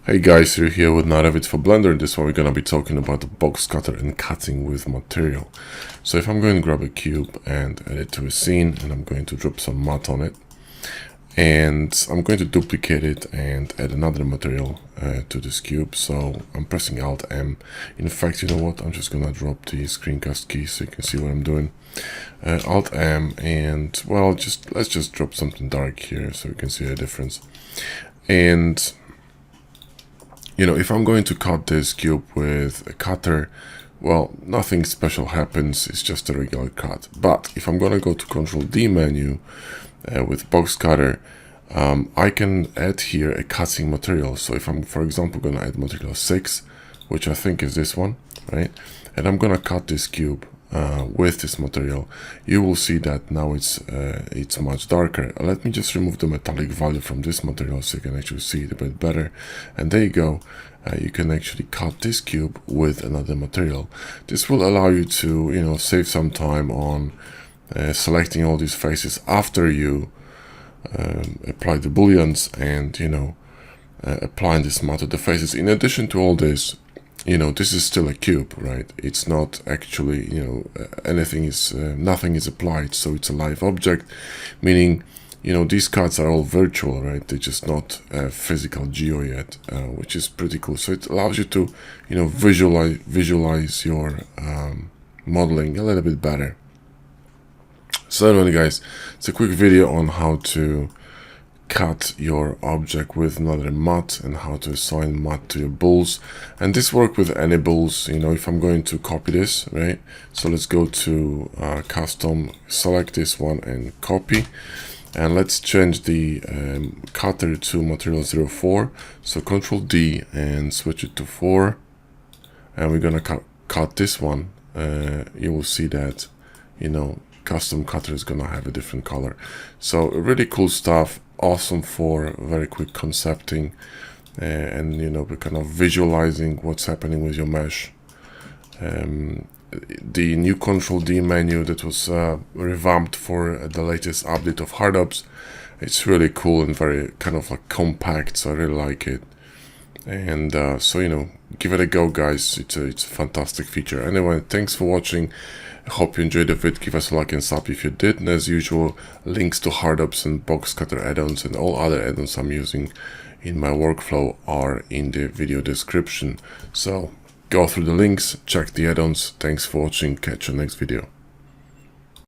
Hey guys, you're here with Naravit for Blender. This one we're gonna be talking about the box cutter and cutting with material. So if I'm going to grab a cube and add it to a scene, and I'm going to drop some matte on it, and I'm going to duplicate it and add another material to this cube. So I'm pressing Alt M. In fact, you know what? I'm just gonna drop the screencast key so you can see what I'm doing. Alt M, and well, let's just drop something dark here so you can see the difference. And you know, if I'm going to cut this cube with a cutter, well, nothing special happens, it's just a regular cut. But if I'm going to go to Control D menu with Boxcutter, I can add here a cutting material. So if I'm, for example, going to add material 6, which I think is this one, right? And I'm going to cut this cube with this material, you will see that now it's much darker. Let me just remove the metallic value from this material so you can actually see it a bit better. And there you go. You can actually cut this cube with another material. This will allow you to, you know, save some time on selecting all these faces after you apply the booleans and, you know, applying this matte to the faces. In addition to all this, you know, this is still a cube, right? It's not actually, you know, nothing is applied, so it's a live object, meaning, you know, these cuts are all virtual, right? They're just not physical geo yet, which is pretty cool. So it allows you to, you know, visualize your modeling a little bit better. So anyway, guys, it's a quick video on how to cut your object with another matte and how to assign matte to your bools. And this works with any bools. You know, if I'm going to copy this, right? So let's go to custom, select this one and copy. And let's change the cutter to material 04. So Control D and switch it to 4. And we're gonna cut this one. You will see that, you know, custom cutter is gonna have a different color. So really cool stuff. Awesome for very quick concepting and, you know, kind of visualizing what's happening with your mesh. The new Control D menu that was revamped for the latest update of HardOps, it's really cool and very kind of like compact, so I really like it. And so, you know, give it a go, guys. It's a fantastic feature. Anyway, thanks for watching. I hope you enjoyed the vid. Give us a like and sub if you did. And as usual, links to HardOps and Boxcutter add-ons and all other add-ons I'm using in my workflow are in the video description. So go through the links, check the add-ons. Thanks for watching. Catch you next video.